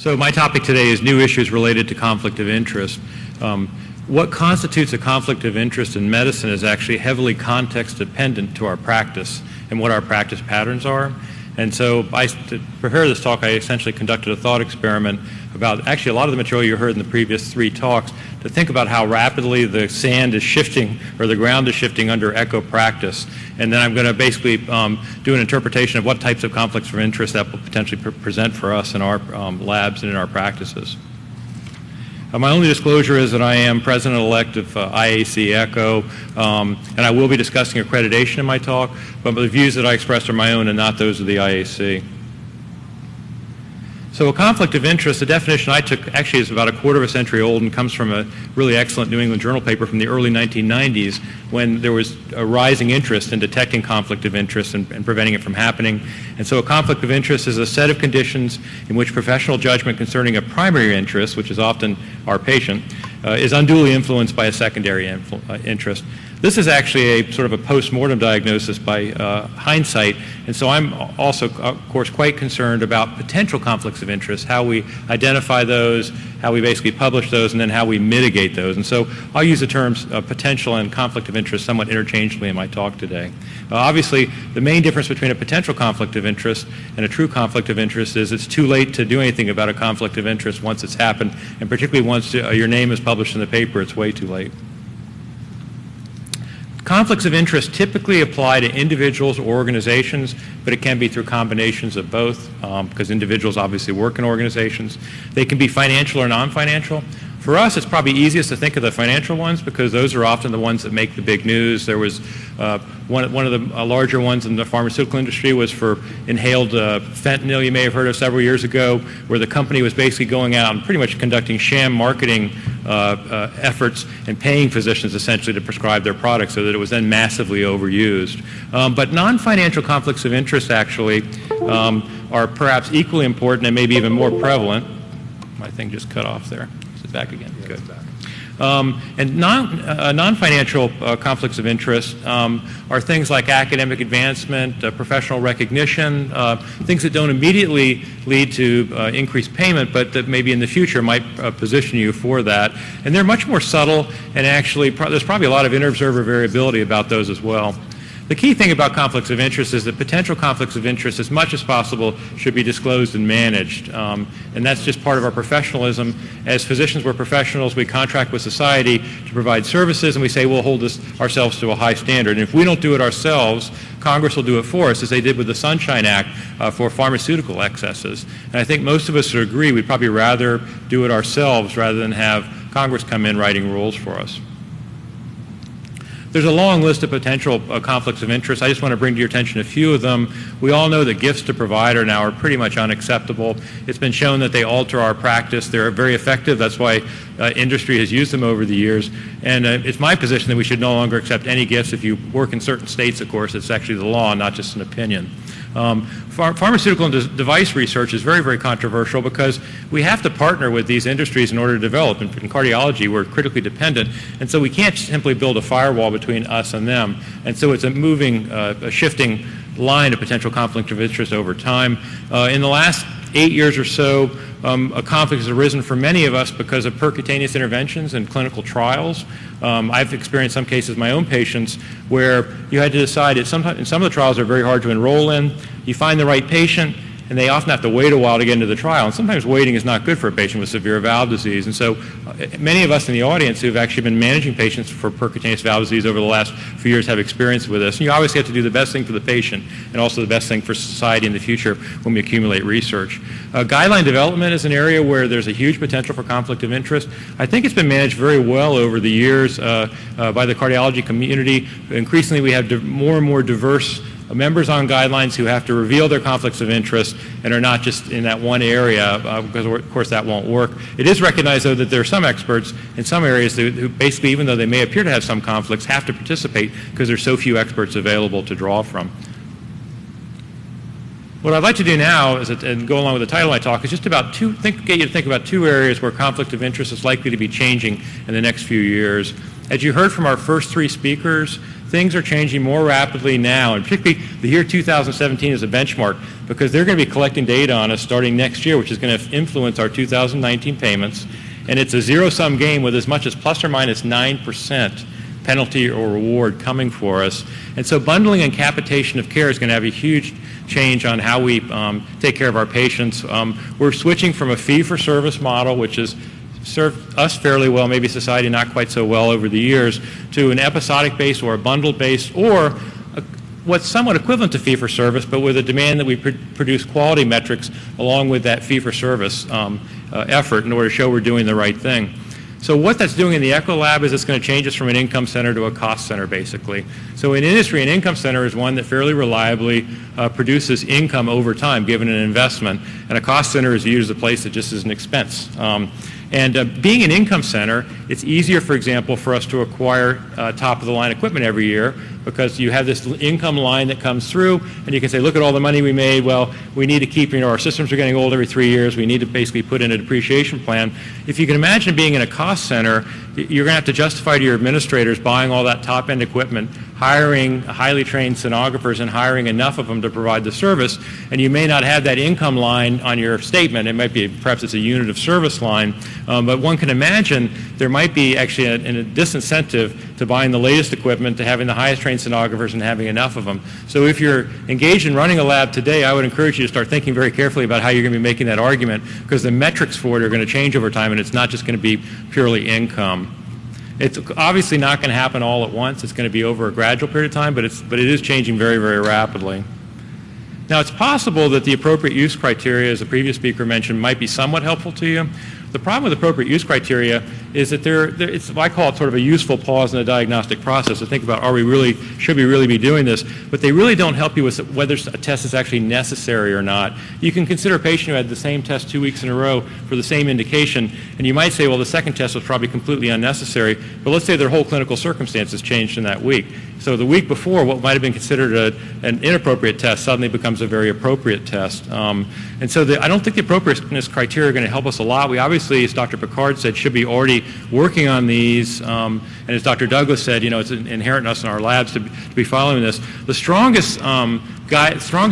So my topic today is new issues related to conflict of interest. What constitutes a conflict of interest in medicine is actually heavily context dependent to our practice and what our practice patterns are. And so to prepare this talk, I essentially conducted a thought experiment about actually a lot of the material you heard in the previous three talks to think about how rapidly the sand is shifting or the ground is shifting under echo practice. And then I'm going to basically do an interpretation of what types of conflicts of interest that will potentially present for us in our labs and in our practices. My only disclosure is that I am president-elect of IAC ECHO, and I will be discussing accreditation in my talk, but the views that I express are my own and not those of the IAC. So a conflict of interest, the definition I took actually is about a quarter of a century old and comes from a really excellent New England Journal paper from the early 1990s when there was a rising interest in detecting conflict of interest and preventing it from happening. And so a conflict of interest is a set of conditions in which professional judgment concerning a primary interest, which is often our patient, is unduly influenced by a secondary interest. This is actually a sort of a post-mortem diagnosis by hindsight, and so I'm also, of course, quite concerned about potential conflicts of interest, how we identify those, how we basically publish those, and then how we mitigate those. And so I'll use the terms potential and conflict of interest somewhat interchangeably in my talk today. Obviously, the main difference between a potential conflict of interest and a true conflict of interest is it's too late to do anything about a conflict of interest once it's happened, and particularly once your name is published in the paper, it's way too late. Conflicts of interest typically apply to individuals or organizations, but it can be through combinations of both because individuals obviously work in organizations. They can be financial or non-financial. For us, it's probably easiest to think of the financial ones because those are often the ones that make the big news. There was one of the larger ones in the pharmaceutical industry was for inhaled fentanyl, you may have heard of several years ago, where the company was basically going out and pretty much conducting sham marketing efforts and paying physicians essentially to prescribe their product so that it was then massively overused. But non-financial conflicts of interest actually are perhaps equally important and maybe even more prevalent. My thing just cut off there. Is it back again? Yeah, good. It's back. And non-financial conflicts of interest are things like academic advancement, professional recognition, things that don't immediately lead to increased payment, but that maybe in the future might position you for that. And they're much more subtle, and actually there's probably a lot of inter-observer variability about those as well. The key thing about conflicts of interest is that potential conflicts of interest, as much as possible, should be disclosed and managed. And that's just part of our professionalism. As physicians, we're professionals. We contract with society to provide services, and we say we'll hold ourselves to a high standard. And if we don't do it ourselves, Congress will do it for us, as they did with the Sunshine Act for pharmaceutical excesses. And I think most of us would agree we'd probably rather do it ourselves rather than have Congress come in writing rules for us. There's a long list of potential conflicts of interest. I just want to bring to your attention a few of them. We all know that gifts to provider now are pretty much unacceptable. It's been shown that they alter our practice. They're very effective. That's why industry has used them over the years. And it's my position that we should no longer accept any gifts. If you work in certain states, of course, it's actually the law, not just an opinion. Pharmaceutical and device research is very, very controversial because we have to partner with these industries in order to develop. In cardiology, we're critically dependent, and so we can't simply build a firewall between us and them. And so it's a moving, a shifting line of potential conflict of interest over time. In the last 8 years or so, a conflict has arisen for many of us because of percutaneous interventions and clinical trials. I've experienced some cases, my own patients, where you had to decide, in some of the trials are very hard to enroll in. You find the right patient, and they often have to wait a while to get into the trial. And sometimes waiting is not good for a patient with severe valve disease. And so many of us in the audience who have actually been managing patients for percutaneous valve disease over the last few years have experience with this. And you obviously have to do the best thing for the patient and also the best thing for society in the future when we accumulate research. Guideline development is an area where there's a huge potential for conflict of interest. I think it's been managed very well over the years by the cardiology community. Increasingly, we have more and more diverse members on guidelines who have to reveal their conflicts of interest and are not just in that one area because, of course, that won't work. It is recognized, though, that there are some experts in some areas who basically, even though they may appear to have some conflicts, have to participate because there's so few experts available to draw from. What I'd like to do now, and go along with the title of my talk, is just about get you to think about two areas where conflict of interest is likely to be changing in the next few years. As you heard from our first three speakers, things are changing more rapidly now, and particularly the year 2017 is a benchmark because they're going to be collecting data on us starting next year, which is going to influence our 2019 payments. And it's a zero-sum game with as much as plus or minus 9% penalty or reward coming for us. And so bundling and capitation of care is going to have a huge change on how we take care of our patients. We're switching from a fee-for-service model, which has served us fairly well, maybe society not quite so well over the years, to an episodic base or a bundled base, or what's somewhat equivalent to fee-for-service, but with a demand that we produce quality metrics along with that fee-for-service effort in order to show we're doing the right thing. So what that's doing in the Echo Lab is it's going to change us from an income center to a cost center, basically. So in industry, an income center is one that fairly reliably produces income over time, given an investment, and a cost center is viewed as a place that just is an expense. Being an income center, it's easier, for example, for us to acquire top-of-the-line equipment every year because you have this income line that comes through, and you can say, look at all the money we made. Well, we need to keep, our systems are getting old every 3 years. We need to basically put in a depreciation plan. If you can imagine being in a cost center, you're going to have to justify to your administrators buying all that top-end equipment, hiring highly trained sonographers, and hiring enough of them to provide the service, and you may not have that income line on your statement. It might be, perhaps it's a unit of service line, but one can imagine there might be actually a disincentive to buying the latest equipment, to having the highest trained sonographers and having enough of them. So if you're engaged in running a lab today, I would encourage you to start thinking very carefully about how you're going to be making that argument, because the metrics for it are going to change over time, and it's not just going to be purely income. It's obviously not going to happen all at once. It's going to be over a gradual period of time, but it is changing very, very rapidly. Now, it's possible that the appropriate use criteria, as the previous speaker mentioned, might be somewhat helpful to you. The problem with appropriate use criteria is that I call it sort of a useful pause in the diagnostic process to think about, should we really be doing this? But they really don't help you with whether a test is actually necessary or not. You can consider a patient who had the same test 2 weeks in a row for the same indication, and you might say, well, the second test was probably completely unnecessary, but let's say their whole clinical circumstances changed in that week. So the week before, what might have been considered an inappropriate test suddenly becomes a very appropriate test. And so I don't think the appropriateness criteria are going to help us a lot. We obviously, as Dr. Picard said, should be already working on these. And as Dr. Douglas said, it's inherent in us in our labs to be following this. The strongest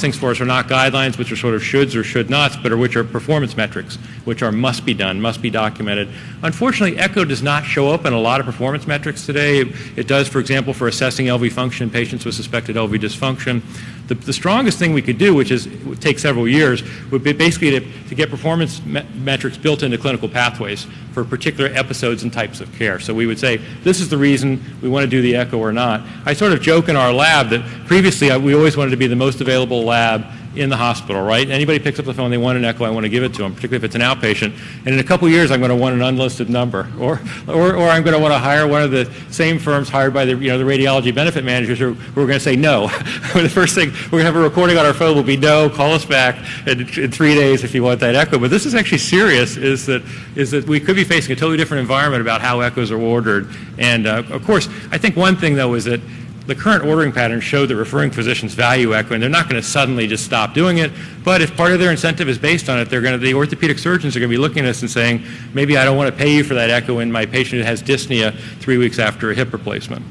things for us are not guidelines, which are sort of shoulds or should nots, but which are performance metrics, which are must be done, must be documented. Unfortunately, echo does not show up in a lot of performance metrics today. It does, for example, for assessing LV function in patients with suspected LV dysfunction. The strongest thing we could do, which would take several years, would be basically to get performance metrics built into clinical pathways for particular episodes and types of care. So we would say, this is the reason we want to do the echo or not. I sort of joke in our lab that previously we always wanted to be the most available lab in the hospital, right? Anybody picks up the phone, they want an echo, I want to give it to them, particularly if it's an outpatient. And in a couple of years, I'm going to want an unlisted number, or I'm going to want to hire one of the same firms hired by the radiology benefit managers who are going to say no. The first thing, we're going to have a recording on our phone will be no, call us back in 3 days if you want that echo. But this is actually serious, is that we could be facing a totally different environment about how echoes are ordered. And of course, I think one thing though is that the current ordering patterns show that referring physicians value echo, and they're not going to suddenly just stop doing it. But if part of their incentive is based on it, the orthopedic surgeons are going to be looking at us and saying, maybe I don't want to pay you for that echo in my patient who has dyspnea 3 weeks after a hip replacement.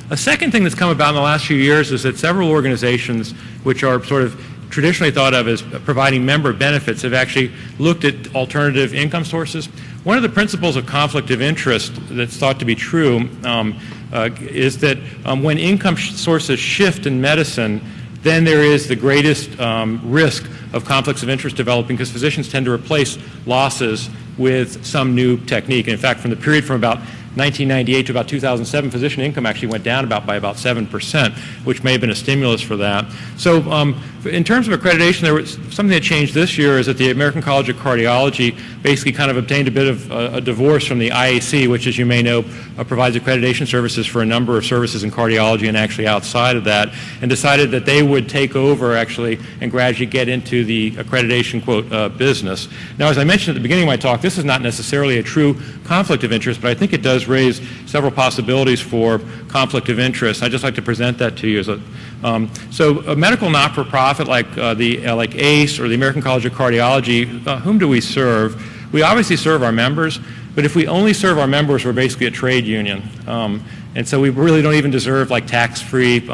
A second thing that's come about in the last few years is that several organizations, which are sort of traditionally thought of as providing member benefits, have actually looked at alternative income sources. One of the principles of conflict of interest that's thought to be true is that when income sources shift in medicine, then there is the greatest risk of conflicts of interest developing, because physicians tend to replace losses with some new technique. And in fact, from the period from about 1998 to about 2007, physician income actually went down by about 7%, which may have been a stimulus for that. So in terms of accreditation, there was something that changed this year is that the American College of Cardiology basically kind of obtained a bit of a divorce from the IAC, which, as you may know, provides accreditation services for a number of services in cardiology and actually outside of that, and decided that they would take over actually and gradually get into the accreditation, quote, business. Now, as I mentioned at the beginning of my talk, this is not necessarily a true conflict of interest, but I think it does raise several possibilities for conflict of interest. I'd just like to present that to you. So a medical not-for-profit like ACE or the American College of Cardiology, whom do we serve? We obviously serve our members, but if we only serve our members, we're basically a trade union. And so we really don't even deserve like tax-free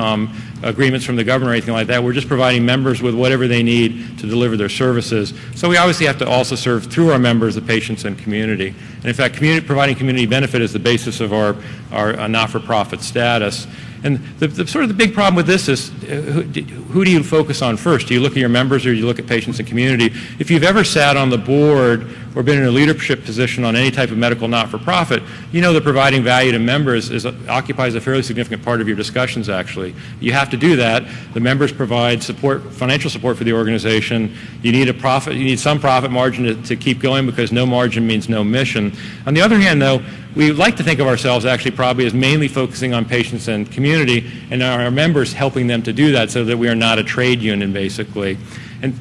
agreements from the government or anything like that. We're just providing members with whatever they need to deliver their services. So we obviously have to also serve through our members, the patients and community. And in fact, providing community benefit is the basis of our not-for-profit status. And sort of the big problem with this is who do you focus on first? Do you look at your members or do you look at patients and community? If you've ever sat on the board or been in a leadership position on any type of medical not-for-profit, you know that providing value to members occupies a fairly significant part of your discussions, actually. You have to do that. The members provide support, financial support for the organization. You need a profit. You need some profit margin to keep going, because no margin means no mission. On the other hand, though, we like to think of ourselves actually probably as mainly focusing on patients and community, and our members helping them to do that so that we are not a trade union, basically. And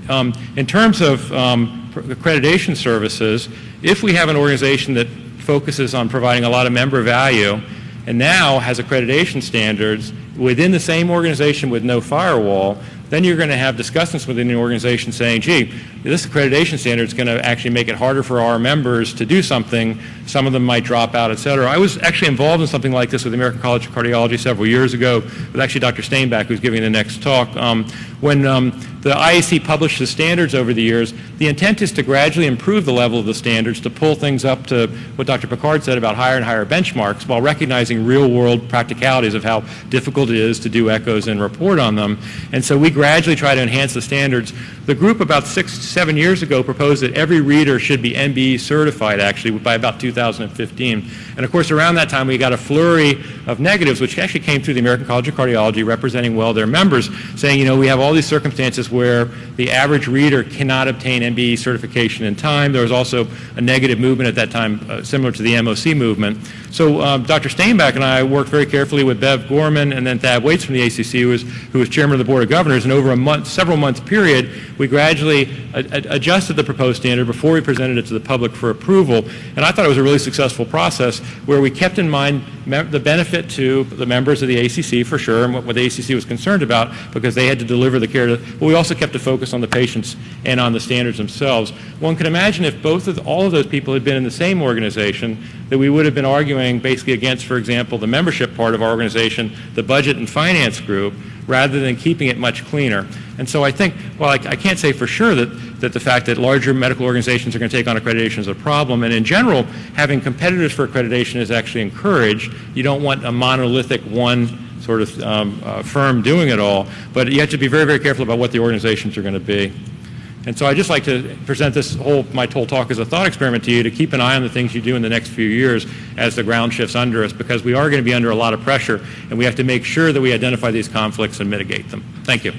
in terms of accreditation services, if we have an organization that focuses on providing a lot of member value and now has accreditation standards within the same organization with no firewall, then you're going to have discussions within the organization saying, gee, this accreditation standard is going to actually make it harder for our members to do something. Some of them might drop out, et cetera. I was actually involved in something like this with the American College of Cardiology several years ago with actually Dr. Steinbach, who's giving the next talk. When the IAC published the standards over the years, the intent is to gradually improve the level of the standards, to pull things up to what Dr. Picard said about higher and higher benchmarks, while recognizing real-world practicalities of how difficult it is to do echoes and report on them. And so we gradually try to enhance the standards. The group about 6-7 years ago proposed that every reader should be MBE certified, actually, by about 2015. And of course, around that time, we got a flurry of negatives, which actually came through the American College of Cardiology, representing well their members, saying, you know, we have all these circumstances where the average reader cannot obtain MBE certification in time. There was also a negative movement at that time, similar to the MOC movement. So Dr. Steinbach and I worked very carefully with Bev Gorman and then Thad Waits from the ACC, who was chairman of the Board of Governors, and over a several month period, we gradually adjusted the proposed standard before we presented it to the public for approval. And I thought it was a really successful process where we kept in mind the benefit to the members of the ACC, for sure, and what the ACC was concerned about, because they had to deliver the care to, but we also kept a focus on the patients and on the standards themselves. One can imagine if all of those people had been in the same organization, that we would have been arguing basically against, for example, the membership part of our organization, the budget and finance group, rather than keeping it much cleaner. And so I think, well, I can't say for sure that the fact that larger medical organizations are going to take on accreditation is a problem. And in general, having competitors for accreditation is actually encouraged. You don't want a monolithic one sort of firm doing it all, but you have to be very, very careful about what the organizations are going to be. And so I'd just like to present my whole talk as a thought experiment to you, to keep an eye on the things you do in the next few years as the ground shifts under us, because we are going to be under a lot of pressure, and we have to make sure that we identify these conflicts and mitigate them. Thank you.